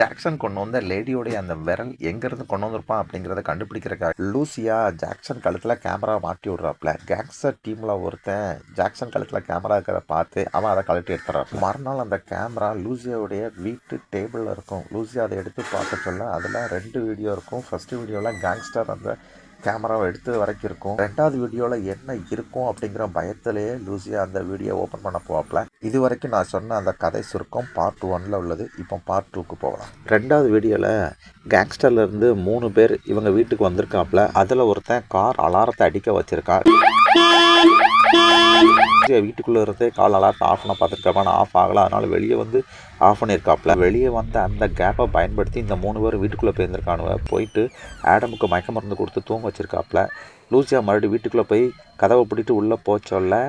Jackson கொண்டு வந்த லேடியோடைய அந்த விரல் எங்கேருந்து கொண்டு வந்திருப்பான் அப்படிங்கிறத கண்டுபிடிக்கிறக்காக லூசியா ஜாக்சன் கழுத்தில் கேமரா மாட்டி விட்றாப்புல. கேங்ஸ்டர் டீமில் ஒருத்தன் ஜாக்சன் கழுத்தில் கேமரா இருக்கிறத பார்த்து அவன் அதை கழட்டி எடுத்துறான். மறுநாள் அந்த கேமரா லூசியாவுடைய வீட்டு டேபிளில் இருக்கும். லூசியா அதை எடுத்து பார்க்க சொல்ல அதில் 2 வீடியோ இருக்கும். ஃபஸ்ட்டு வீடியோவில் கேங்ஸ்டர் அந்த கேமராவை எடுத்து வரைக்கும் இருக்கும். 2வது வீடியோவில் என்ன இருக்கும் அப்படிங்கிற பயத்திலேயே லூசியா அந்த வீடியோ ஓப்பன் பண்ண போவாப்ல. இது வரைக்கும் நான் சொன்ன அந்த கதை சுருக்கம் பார்ட் 1ல் உள்ளது. இப்போ பார்ட் 2க்கு போகலாம். 2வது வீடியோவில் கேங்ஸ்டர்லேருந்து 3 பேர் இவங்க வீட்டுக்கு வந்திருக்காப்புல. அதில் ஒருத்தன் கார் அலாரத்தை அடிக்க வச்சிருக்கான். வீட்டுக்குள்ளே இருந்தே கால் அலாரத்தை ஆஃப் பண்ண பார்த்துருக்காப்ப, ஆனால் ஆஃப் ஆகலை. அதனால் வெளியே வந்து ஆஃப் பண்ணியிருக்காப்புல. வெளியே வந்து அந்த கேப்பை பயன்படுத்தி இந்த 3 பேர் வீட்டுக்குள்ளே போயிருந்திருக்கானுவ. போயிட்டு ஆடமுக்கு மயக்க மருந்து கொடுத்து தூங்க வச்சுருக்காப்புல. லூசியா மறுபடியும் வீட்டுக்குள்ளே போய் கதவை பிடிட்டு உள்ளே போச்சொல்ல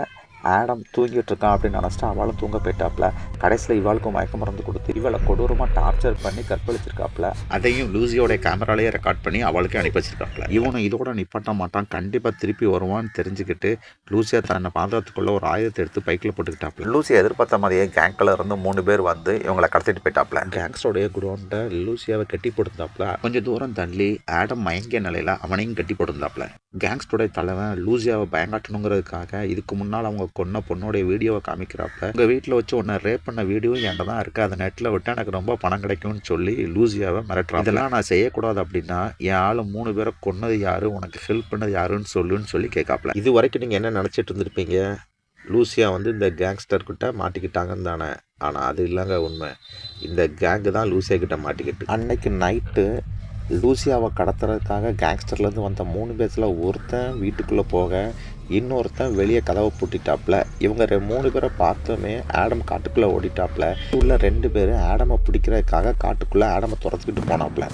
ஆடம் தூங்கிட்டு இருக்கான் அப்படின்னு நினச்சிட்டு அவளும் தூங்க போயிட்டாப்புல. கடைசியில் இவாளுக்கும் மயக்க மருந்து கொடுத்து இவளை கொடூரமாக டார்ச்சர் பண்ணி கற்பழிச்சிருக்காப்புல. அதையும் லூசியோடைய கேமராலேயே ரெக்கார்ட் பண்ணி அவளுக்கே அனுப்பி வச்சிருக்காப்புல. இவனும் இதோட நிப்பாட்ட மாட்டான், கண்டிப்பாக திருப்பி வருவான்னு தெரிஞ்சுக்கிட்டு லூசியா தன்னை பாதுகாத்துக்குள்ள ஒரு ஆயுதத்தை எடுத்து பைக்கில் போட்டுக்கிட்டாப்புல. லூசியா எதிர்பார்த்த மாதிரியே கேங்கில் இருந்து 3 பேர் வந்து இவங்களை கடத்திட்டு போயிட்டாப்புல. கேங்ஸ்டருடைய குடோன்ட்ட லூசியாவை கட்டி போட்டுருந்தாப்புல. கொஞ்சம் தூரம் தள்ளி ஆடம் மயங்கிய நிலையில் அவனையும் கட்டி போட்டுருந்தாப்புல. கேங்ஸ்டருடைய தலைவன் லூசியாவை பயங்காட்டணுங்கிறதுக்காக இதுக்கு முன்னால் அவங்க கொன்ன பொண்ணுடைய வீடியோவை காமிக்கிறாப்புல. உங்கள் வீட்டில் வச்சு ஒன்று ரேப் பண்ண வீடியோ என்கிட்ட தான் இருக்குது, அதை நெட்டில் விட்டு எனக்கு ரொம்ப பணம் கிடைக்கும்னு சொல்லி லூசியாவை மிரட்டுறான். இதெல்லாம் நான் செய்யக்கூடாது அப்படின்னா என் ஆள் 3 பேரை கொன்னது யாரு, உனக்கு ஹெல்ப் பண்ணது யாருன்னு சொல்லி கேட்காப்புல. இது வரைக்கும் நீங்கள் என்ன நினச்சிட்டு இருந்திருப்பீங்க, லூசியா வந்து இந்த கேங்ஸ்டர்கிட்ட மாட்டிக்கிட்டாங்கன்னு தானே. ஆனால் அது இல்லைங்க உண்மை. இந்த கேங்கு தான் லூசியா கிட்ட மாட்டிக்கிட்டு. அன்னைக்கு நைட்டு லூசியாவை கடத்துறதுக்காக கேங்ஸ்டர்லேருந்து வந்த 3 பேர்ஸில் ஒருத்தன் வீட்டுக்குள்ளே போக இன்னொருத்தன் வெளியே கதவை பூட்டிட்டாப்புல. இவங்க 3 பேரை பார்த்தோமே ஆடம் காட்டுக்குள்ளே ஓடிட்டாப்புல. உள்ள 2 பேர் ஆடமை பிடிக்கிறதுக்காக காட்டுக்குள்ளே ஆடமை துரத்துக்கிட்டு போனாப்புல.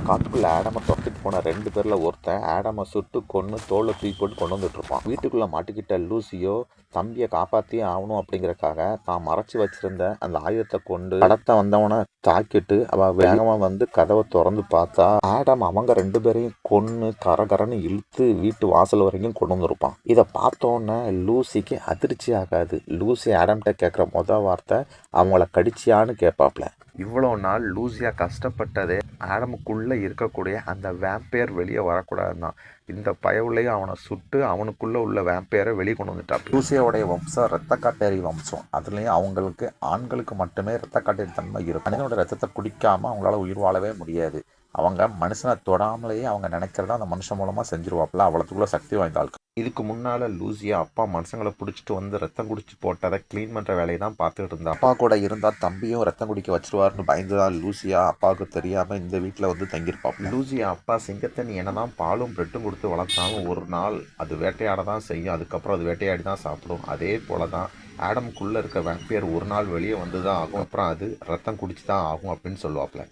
காட்டுக்குள்ளே ஆடமை துரத்துட்டு போன 2 பேரில் ஒருத்தன் ஆடமை சுட்டு கொன்று தோலை தூக்கி போட்டு கொண்டு வந்துட்டு இருப்பான். வீட்டுக்குள்ளே மாட்டிக்கிட்ட லூசியோ தம்பியை காப்பாற்றியே ஆகணும் அப்படிங்கிறக்காக தான் மறைச்சி வச்சிருந்த அந்த ஆயுதத்தை கொண்டு கடத்த வந்தவனை தாக்கிட்டு அவள் வேகமாக வந்து கதவை திறந்து பார்த்தா ஆடம் அவங்க 2 பேரையும் கொன்று கரகரன்னு இழுத்து வீட்டு வாசல் வரைக்கும் கொண்டு வந்துருப்பான். இதை பார்த்தோன்னே லூசிக்கு அதிர்ச்சி ஆகாது. லூசி ஆடம்கிட்ட கேட்குற மொதல் வார்த்தை அவங்கள கடிச்சியான்னு கேட்பாப்புல. இவ்வளோ நாள் லூசியா கஷ்டப்பட்டதே ஆடமுக்குள்ளே இருக்கக்கூடிய அந்த வேம்பையர் வெளியே வரக்கூடாதுதான். இந்த பயவுலையும் அவனை சுட்டு அவனுக்குள்ளே உள்ள வேம்பையரை வெளியே கொண்டு வந்துட்டான். லூசியாவுடைய வம்சம் இரத்த காட்டேரி வம்சம். அதுலேயும் அவங்களுக்கு ஆண்களுக்கு மட்டுமே இரத்த காட்டேரி தன்மை இருக்கும். மனிதனோட ரத்தத்தை குடிக்காமல் அவங்களால உயிர் வாழவே முடியாது. அவங்க மனுஷனை தொடாமலேயே அவங்க நினைக்கிறத அந்த மனுஷன் மூலமாக செஞ்சுருவாப்புல. அவ்வளோத்துக்குள்ள சக்தி வாய்ந்த ஆட்கள். இதுக்கு முன்னால் லூசியா அப்பா மனுஷங்களை பிடிச்சிட்டு வந்து ரத்தம் குடிச்சு போட்டதை க்ளீன் பண்ணுற வேலையை தான் பார்த்துட்டு இருந்தா. அப்பா கூட இருந்தால் தம்பியும் ரத்தம் குடிக்க வச்சிருவாருன்னு பயந்துதான் லூசியா அப்பாவுக்கு தெரியாமல் இந்த வீட்டில் வந்து தங்கியிருப்பாப்புல. லூசியா அப்பா சிங்கத்தை நீ என்னதான் பாலும் பிரெட்டும் கொடுத்து வளர்த்தாலும் ஒரு நாள் அது வேட்டையாட தான் செய்யும். அதுக்கப்புறம் அது வேட்டையாடி தான் சாப்பிடும். அதே போல தான் ஆடமுக்குள்ளே இருக்க வேம்பையர் ஒரு நாள் வெளியே வந்து தான் ஆகும். அப்புறம் அது ரத்தம் குடிச்சு தான் ஆகும் அப்படின்னு சொல்லுவாப்புல.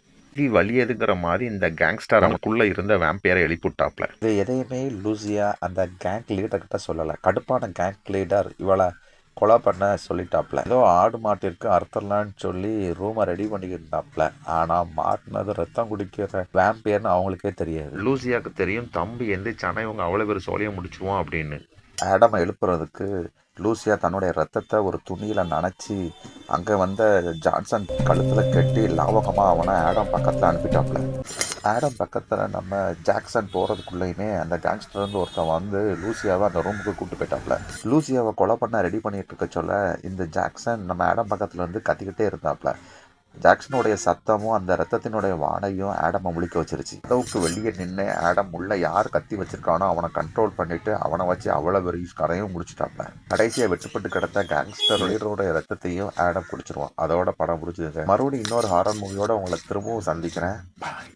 வலியதுங்கிற மாதிரி இந்த கேங்ஸ்டர் அவனுக்குள்ளே இருந்த வேம்பையரை எழுப்பிவிட்டாப்புல. இது எதையுமே லூசியா அந்த கேங் லீடர்கிட்ட சொல்லலை. கடுப்பான கேங் லீடர் இவளை கொலை பண்ண சொல்லிட்டாப்புல. ஏதோ ஆடு மாட்டிற்கு அறுத்தரலான்னு சொல்லி ரூமை ரெடி பண்ணிக்கிட்டாப்புல. ஆனால் மாட்டினது ரத்தம் குடிக்கிற வேம்பையர்னு அவங்களுக்கே தெரியாது. லூசியாவுக்கு தெரியும் தம்பி எந்திரிச்சானா இவங்க அவ்வளோ பேர் சோழியை முடிச்சுவோம் அப்படின்னு. ஆடமை எழுப்புறதுக்கு லூசியா தன்னுடைய ரத்தத்தை ஒரு துணியில் நனைச்சி அங்கே வந்த ஜான்சன் கழுத்தில் கட்டி லாவகமாக அவனை ஆடம் பக்கத்தில் அனுப்பிட்டாப்புல. ஆடம் பக்கத்தில் நம்ம ஜாக்சன் போகிறதுக்குள்ளேயுமே அந்த கேங்ஸ்டர்லேருந்து ஒருத்தன் வந்து லூசியாவை அந்த ரூமுக்கு கூப்பிட்டு போயிட்டாப்புல. லூசியாவை கொலை பண்ண ரெடி பண்ணிட்டு இருக்க சொல்ல இந்த ஜாக்சன் நம்ம ஆடம் பக்கத்தில் வந்து கத்திக்கிட்டே இருந்தாப்புல. ஜாக்சனுடைய சத்தமும் அந்த ரத்தத்தினுடைய வாடையும் ஆடமை முழிக்க வச்சிருச்சு. கதவுக்கு வெளியே நின்று ஆடம் உள்ள யார் கத்தி வச்சிருக்கானோ அவனை கண்ட்ரோல் பண்ணிட்டு அவனை வச்சு அவ்வளோ பெரிய கரையும் முடிச்சுட்டாப்ல. கடைசியாக வெட்டுப்பட்டு கிடந்த கேங்ஸ்டர் லீடரோட ரத்தத்தையும் ஆடம் குடிச்சிருவான். அதோட படம் முடிச்சதுங்க. மறுபடியும் இன்னொரு ஹாரர் மூவியோட உங்களை திரும்பவும் சந்திக்கிறேன். பாய்.